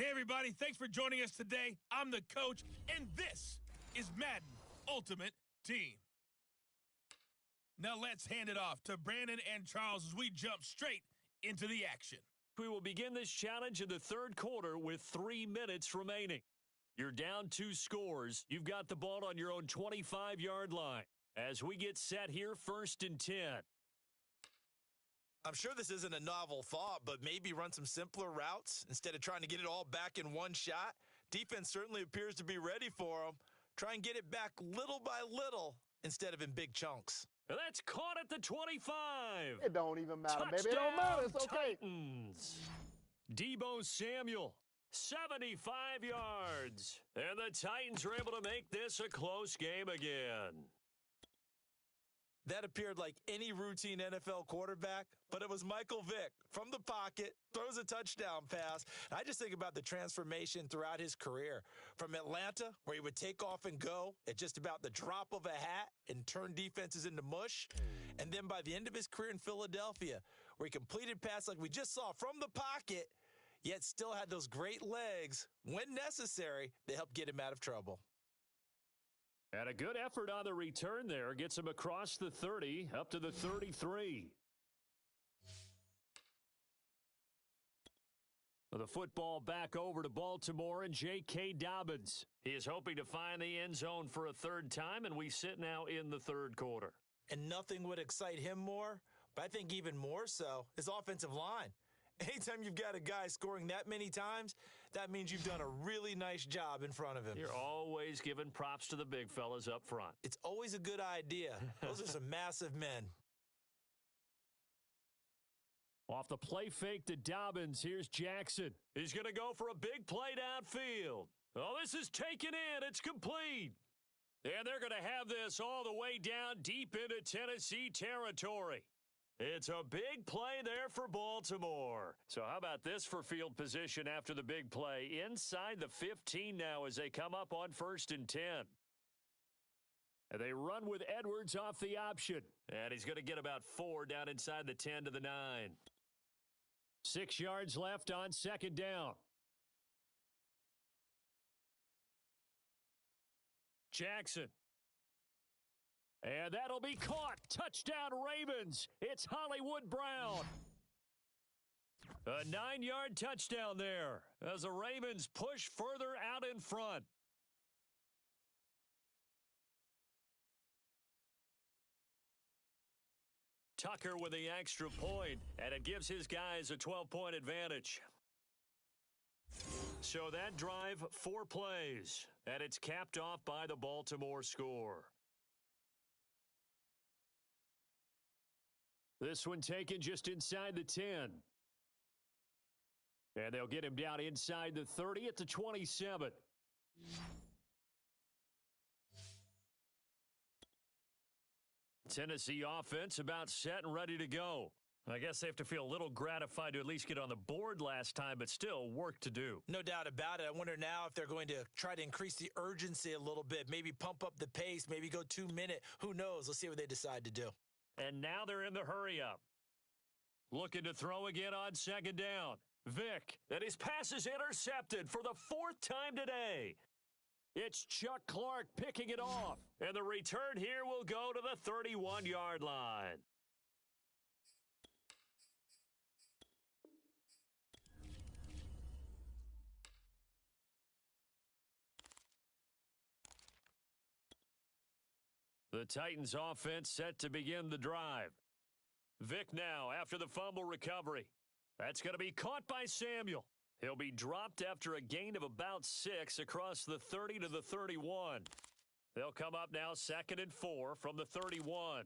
Hey, everybody. Thanks for joining us today. I'm the coach, and this is Madden Ultimate Team. Now let's hand it off to Brandon and Charles as we jump straight into the action. We will begin this challenge in the third quarter with 3 minutes remaining. You're down 2 scores. You've got the ball on your own 25-yard line. As we get set here, 1st and 10. I'm sure this isn't a novel thought, but maybe run some simpler routes instead of trying to get it all back in one shot. Defense certainly appears to be ready for them. Try and get it back little by little instead of in big chunks. And that's caught at the 25. It don't even matter, Touchdown, baby. It don't matter. It's okay. Titans. Debo Samuel, 75 yards. And the Titans are able to make this a close game again. That appeared like any routine NFL quarterback, but it was Michael Vick from the pocket, throws a touchdown pass. And I just think about the transformation throughout his career. From Atlanta, where he would take off and go at just about the drop of a hat and turn defenses into mush. And then by the end of his career in Philadelphia, where he completed passes like we just saw from the pocket, yet still had those great legs, when necessary, to help get him out of trouble. And a good effort on the return there. Gets him across the 30, up to the 33. The football back over to Baltimore and J.K. Dobbins. He is hoping to find the end zone for a third time, and we sit now in the third quarter. And nothing would excite him more, but I think even more so, his offensive line. Anytime you've got a guy scoring that many times, that means you've done a really nice job in front of him. You're always giving props to the big fellas up front. It's always a good idea. Those are some massive men. Off the play fake to Dobbins, here's Jackson. He's going to go for a big play downfield. Oh, this is taken in. It's complete. And they're going to have this all the way down deep into Tennessee territory. It's a big play there for Baltimore. So how about this for field position after the big play? Inside the 15 now as they come up on 1st and 10. And they run with Edwards off the option. And he's going to get about 4 down inside the 10 to the 9. 6 yards left on 2nd down. Jackson. And that'll be caught. Touchdown, Ravens. It's Hollywood Brown. A 9-yard touchdown there as the Ravens push further out in front. Tucker with the extra point, and it gives his guys a 12-point advantage. So that drive, 4 plays, and it's capped off by the Baltimore score. This one taken just inside the 10. And they'll get him down inside the 30 at the 27. Tennessee offense about set and ready to go. I guess they have to feel a little gratified to at least get on the board last time, but still work to do. No doubt about it. I wonder now if they're going to try to increase the urgency a little bit, maybe pump up the pace, maybe go 2-minute. Who knows? Let's see what they decide to do. And now they're in the hurry-up. Looking to throw again on 2nd down. Vick, and his pass is intercepted for the 4th time today. It's Chuck Clark picking it off. And the return here will go to the 31-yard line. The Titans offense set to begin the drive. Vick now after the fumble recovery. That's going to be caught by Samuel. He'll be dropped after a gain of about 6 across the 30 to the 31. They'll come up now 2nd and 4 from the 31.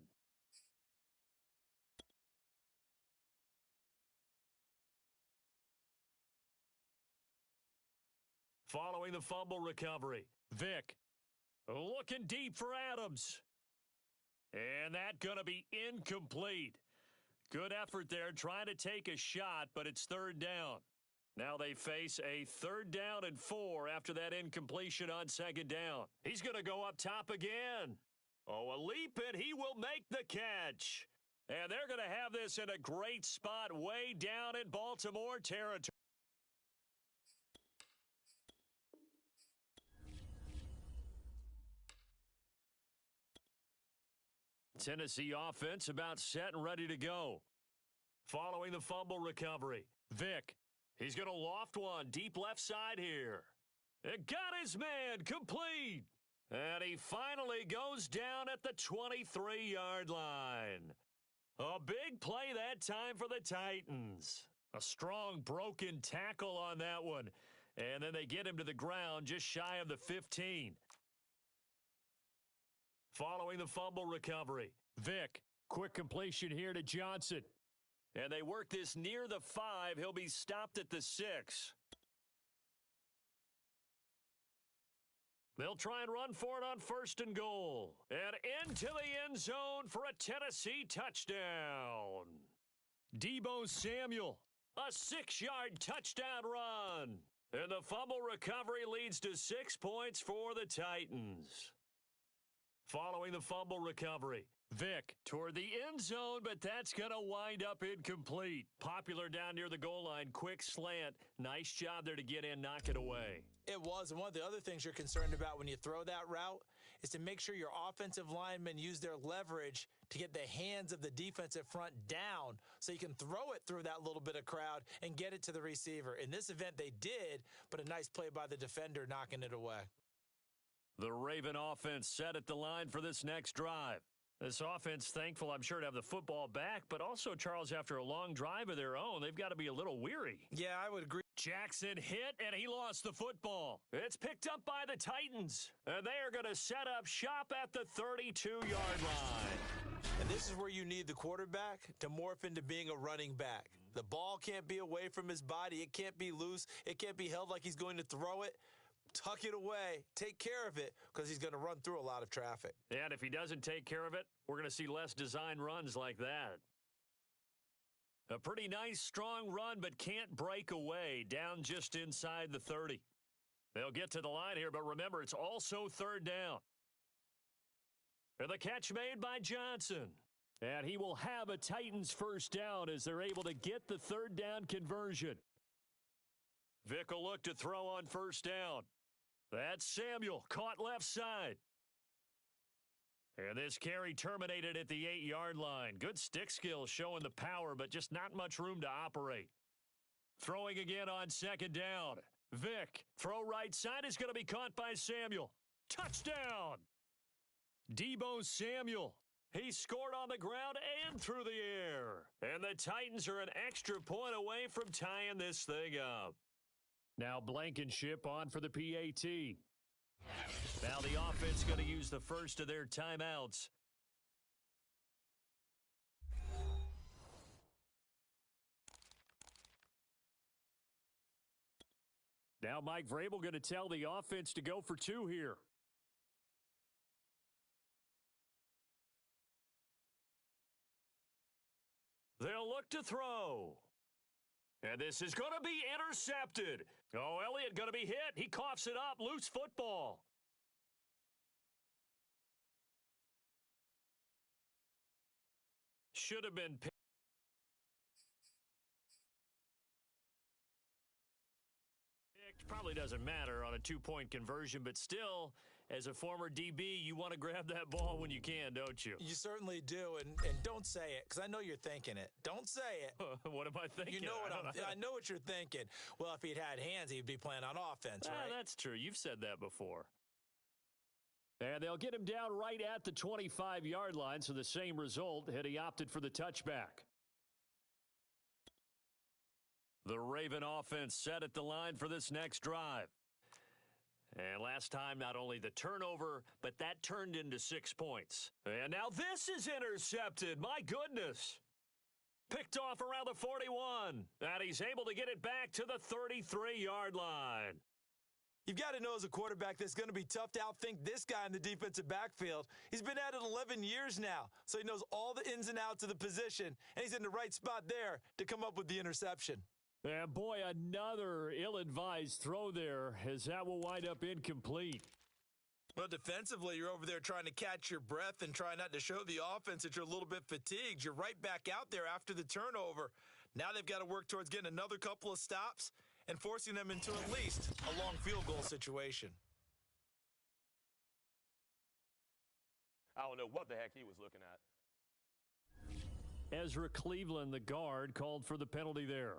Following the fumble recovery, Vick looking deep for Adams. And that going to be incomplete. Good effort there trying to take a shot, but it's 3rd down. Now they face a 3rd down and 4 after that incompletion on 2nd down. He's going to go up top again. Oh, a leap, and he will make the catch. And they're going to have this in a great spot way down in Baltimore territory. Tennessee offense about set and ready to go. Following the fumble recovery, Vick. He's going to loft one deep left side here. It got his man complete. And he finally goes down at the 23-yard line. A big play that time for the Titans. A strong broken tackle on that one. And then they get him to the ground just shy of the 15. Following the fumble recovery, Vick. Quick completion here to Johnson. And they work this near the 5. He'll be stopped at the 6. They'll try and run for it on 1st and goal. And into the end zone for a Tennessee touchdown. Deebo Samuel, a 6-yard touchdown run. And the fumble recovery leads to 6 points for the Titans. Following the fumble recovery, Vick toward the end zone, but that's going to wind up incomplete. Popular down near the goal line, quick slant. Nice job there to get in, knock it away. It was, and one of the other things you're concerned about when you throw that route is to make sure your offensive linemen use their leverage to get the hands of the defensive front down so you can throw it through that little bit of crowd and get it to the receiver. In this event, they did, but a nice play by the defender knocking it away. The Raven offense set at the line for this next drive. This offense, thankful, I'm sure, to have the football back, but also, Charles, after a long drive of their own, they've got to be a little weary. Yeah, I would agree. Jackson hit, and he lost the football. It's picked up by the Titans, and they are going to set up shop at the 32-yard line. And this is where you need the quarterback to morph into being a running back. The ball can't be away from his body. It can't be loose. It can't be held like he's going to throw it. Tuck it away, take care of it, because he's going to run through a lot of traffic. And if he doesn't take care of it, we're going to see less design runs like that. A pretty nice, strong run, but can't break away, down just inside the 30. They'll get to the line here, but remember, it's also 3rd down. And the catch made by Johnson. And he will have a Titans 1st down as they're able to get the 3rd down conversion. Vick will look to throw on 1st down. That's Samuel, caught left side. And this carry terminated at the 8-yard line. Good stick skills showing the power, but just not much room to operate. Throwing again on 2nd down. Vick, throw right side is going to be caught by Samuel. Touchdown! Deebo Samuel. He scored on the ground and through the air. And the Titans are an extra point away from tying this thing up. Now Blankenship on for the PAT. Now the offense going to use the first of their timeouts. Now Mike Vrabel going to tell the offense to go for 2 here. They'll look to throw. And this is going to be intercepted. Oh, Elliott going to be hit. He coughs it up. Loose football. Should have been picked. Probably doesn't matter on a 2-point conversion, but still, as a former DB, you want to grab that ball when you can, don't you? You certainly do, and don't say it, because I know you're thinking it. Don't say it. What am I thinking? You know what I know what you're thinking. Well, if he'd had hands, he'd be playing on offense, right? That's true. You've said that before. And they'll get him down right at the 25-yard line, so the same result had he opted for the touchback. The Raven offense set at the line for this next drive. And last time, not only the turnover, but that turned into 6 points. And now this is intercepted. My goodness. Picked off around the 41. And he's able to get it back to the 33-yard line. You've got to know as a quarterback that's going to be tough to outthink this guy in the defensive backfield. He's been at it 11 years now, so he knows all the ins and outs of the position, and he's in the right spot there to come up with the interception. And boy, another ill-advised throw there, as that will wind up incomplete. Well, defensively, you're over there trying to catch your breath and try not to show the offense that you're a little bit fatigued. You're right back out there after the turnover. Now they've got to work towards getting another couple of stops and forcing them into at least a long field goal situation. I don't know what the heck he was looking at. Ezra Cleveland, the guard, called for the penalty there.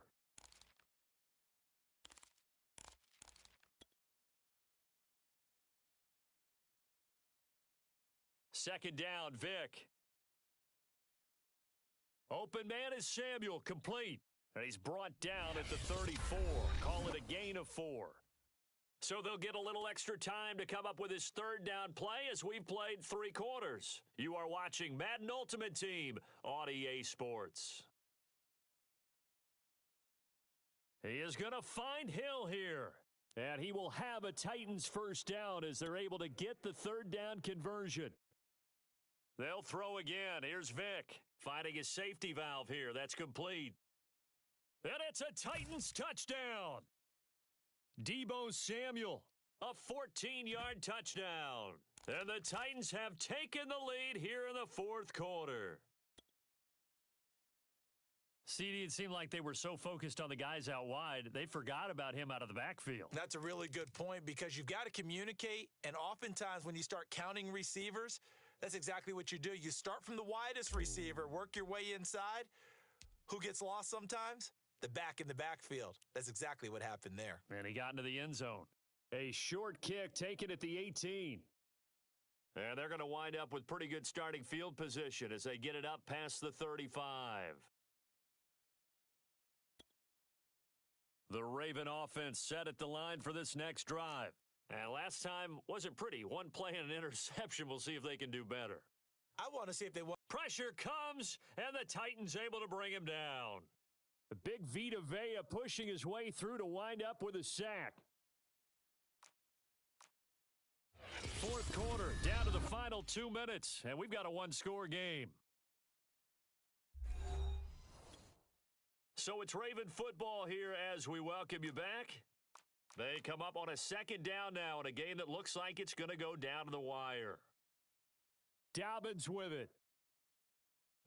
Second down, Vic. Open man is Samuel, complete. And he's brought down at the 34. Call it a gain of 4. So they'll get a little extra time to come up with his third down play as we've played 3 quarters. You are watching Madden Ultimate Team on EA Sports. He is going to find Hill here. And he will have a Titans first down as they're able to get the third down conversion. They'll throw again. Here's Vic finding his safety valve here. That's complete. And it's a Titans touchdown. Deebo Samuel, a 14-yard touchdown. And the Titans have taken the lead here in the fourth quarter. CD, it seemed like they were so focused on the guys out wide, they forgot about him out of the backfield. That's a really good point because you've got to communicate, and oftentimes when you start counting receivers, that's exactly what you do. You start from the widest receiver, work your way inside. Who gets lost sometimes? The back in the backfield. That's exactly what happened there. And he got into the end zone. A short kick taken at the 18. And they're going to wind up with pretty good starting field position as they get it up past the 35. The Raven offense set at the line for this next drive. And last time wasn't pretty. One play and an interception. We'll see if they can do better. I want to see if they want. Pressure comes, and the Titans able to bring him down. The big Vita Vea pushing his way through to wind up with a sack. Fourth quarter, down to the final 2 minutes, and we've got a one-score game. So it's Raven football here as we welcome you back. They come up on a second down now in a game that looks like it's going to go down to the wire. Dobbins with it.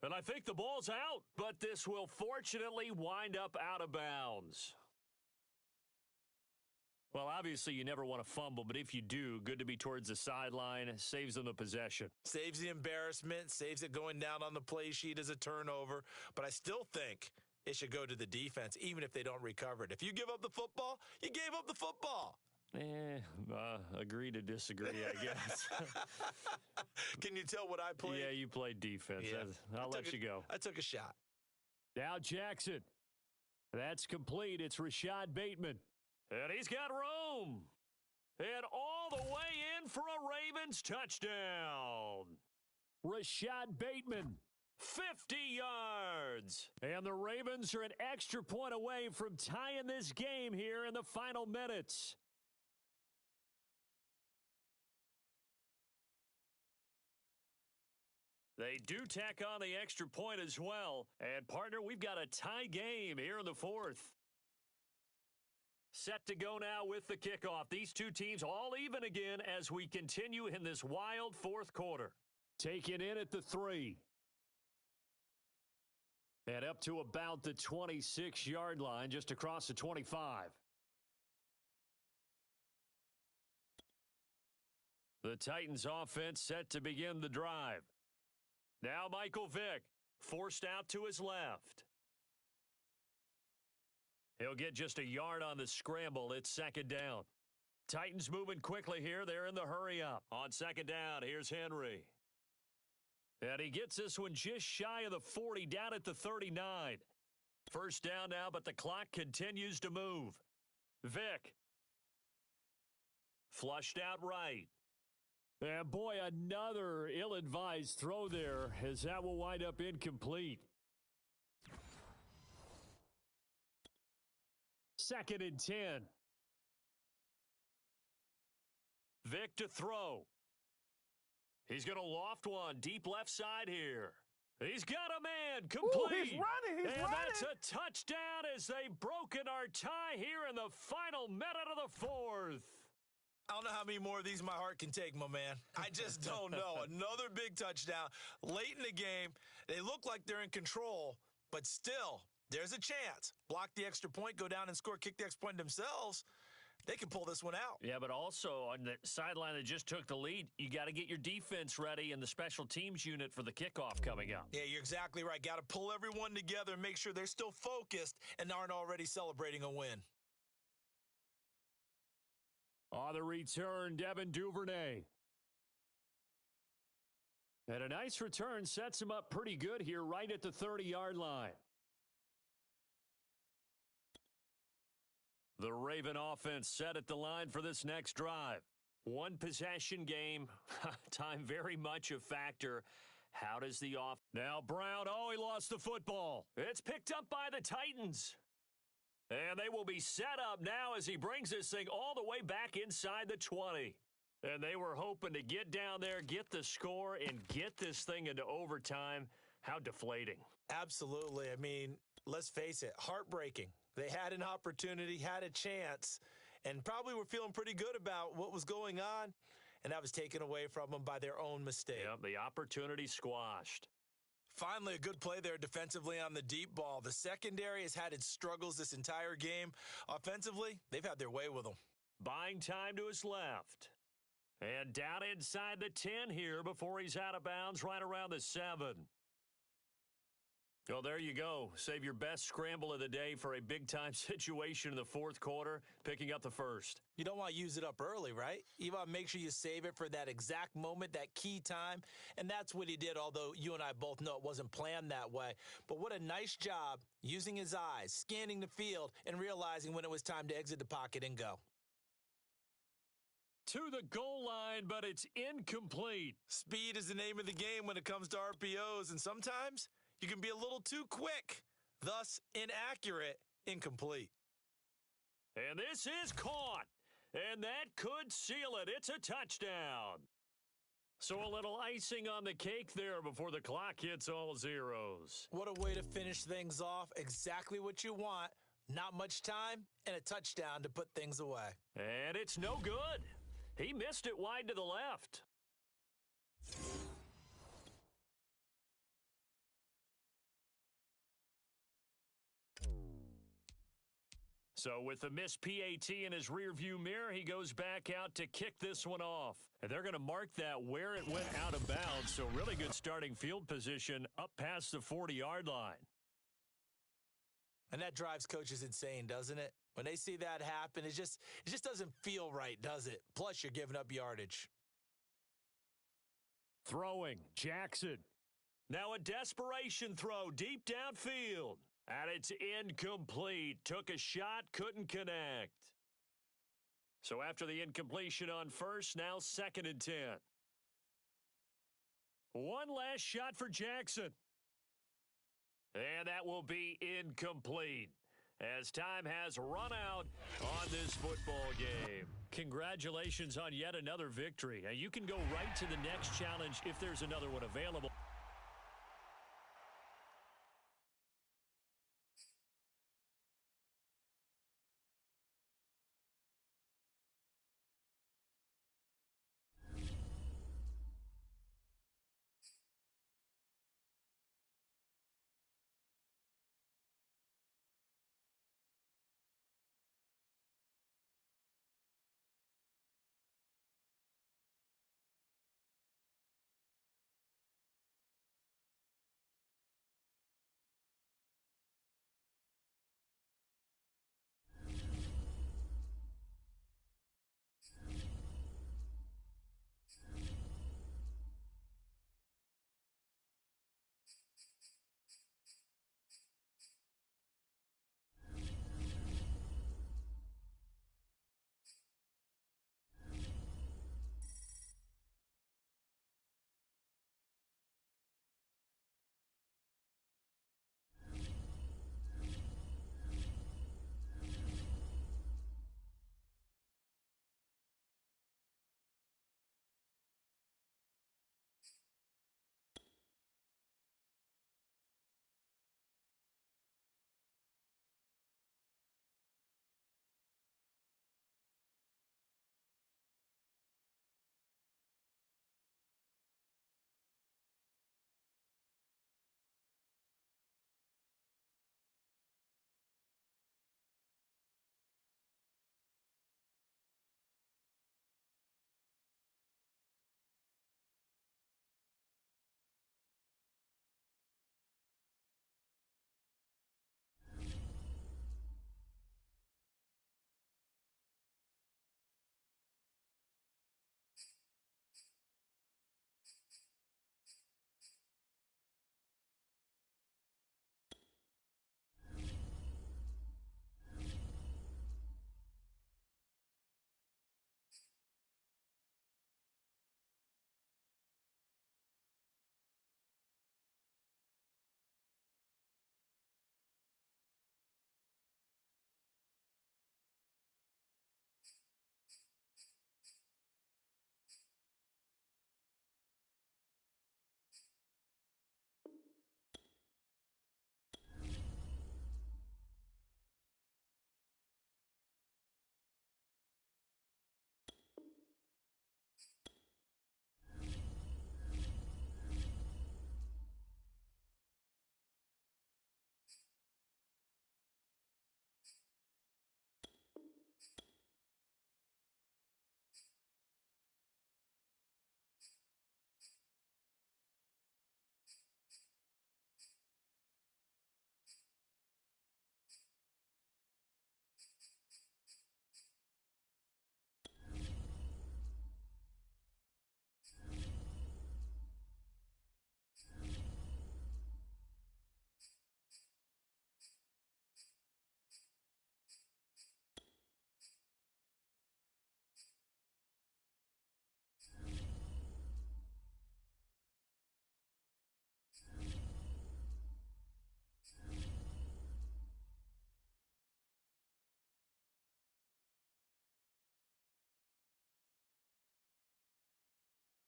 And I think the ball's out, but this will fortunately wind up out of bounds. Well, obviously you never want to fumble, but if you do, good to be towards the sideline. Saves them the possession. Saves the embarrassment, saves it going down on the play sheet as a turnover. But I still think it should go to the defense, even if they don't recover it. If you give up the football, you gave up the football. Agree to disagree, I guess. Can you tell what I played? Yeah, you played defense. Yeah. I'll let you go. I took a shot. Now Jackson. That's complete. It's Rashad Bateman. And he's got room. And all the way in for a Ravens touchdown. Rashad Bateman. 50 yards. And the Ravens are an extra point away from tying this game here in the final minutes. They do tack on the extra point as well. And, partner, we've got a tie game here in the fourth. Set to go now with the kickoff. These two teams all even again as we continue in this wild fourth quarter. Taken in at the 3. And up to about the 26-yard line, just across the 25. The Titans offense set to begin the drive. Now Michael Vick, forced out to his left. He'll get just a yard on the scramble. It's second down. Titans moving quickly here. They're in the hurry up. On second down, here's Henry. And he gets this one just shy of the 40, down at the 39. First down now, but the clock continues to move. Vick. Flushed out right. And boy, another ill-advised throw there, as that will wind up incomplete. Second and 10. Vick to throw. He's going to loft one deep left side here. He's got a man, complete. Ooh, he's running, he's running. That's a touchdown as they've broken our tie here in the final minute of the fourth. I don't know how many more of these my heart can take, my man. I just don't know. Another big touchdown late in the game. They look like they're in control, but still, there's a chance. Block the extra point, go down and score, kick the extra point themselves. they can pull this one out. Yeah, but also on the sideline that just took the lead, you got to get your defense ready and the special teams unit for the kickoff coming up. Yeah, you're exactly right. Got to pull everyone together and make sure they're still focused and aren't already celebrating a win. On the return, Devin Duvernay. And a nice return sets him up pretty good here right at the 30-yard line. The Raven offense set at the line for this next drive. One possession game. Time very much a factor. How does the off? Now Brown, he lost the football. It's picked up by the Titans. And they will be set up now as he brings this thing all the way back inside the 20. And they were hoping to get down there, get the score, and get this thing into overtime. How deflating. Absolutely. I mean, let's face it, heartbreaking. They had an opportunity, had a chance, and probably were feeling pretty good about what was going on, and that was taken away from them by their own mistake. Yep, the opportunity squashed. Finally, a good play there defensively on the deep ball. The secondary has had its struggles this entire game. Offensively, they've had their way with them. Buying time to his left. And down inside the 10 here before he's out of bounds, right around the 7. Well, there you go. Save your best scramble of the day for a big-time situation in the fourth quarter, picking up the first. You don't want to use it up early, right? You want to make sure you save it for that exact moment, that key time, and that's what he did, although you and I both know it wasn't planned that way. But what a nice job using his eyes, scanning the field, and realizing when it was time to exit the pocket and go. To the goal line, but it's incomplete. Speed is the name of the game when it comes to RPOs, and sometimes you can be a little too quick, thus inaccurate, incomplete. And this is caught, and that could seal it. It's a touchdown. So a little icing on the cake there before the clock hits all zeros. What a way to finish things off. Exactly what you want. Not much time and a touchdown to put things away. And it's no good. He missed it wide to the left. So with the missed PAT in his rearview mirror, he goes back out to kick this one off. And they're going to mark that where it went out of bounds. So really good starting field position up past the 40-yard line. And that drives coaches insane, doesn't it? When they see that happen, it just doesn't feel right, does it? Plus, you're giving up yardage. Throwing, Jackson. Now a desperation throw deep downfield. And it's incomplete. Took a shot, couldn't connect. So after the incompletion on first, now 2nd and 10. One last shot for Jackson. And that will be incomplete as time has run out on this football game. Congratulations on yet another victory. Now you can go right to the next challenge if there's another one available.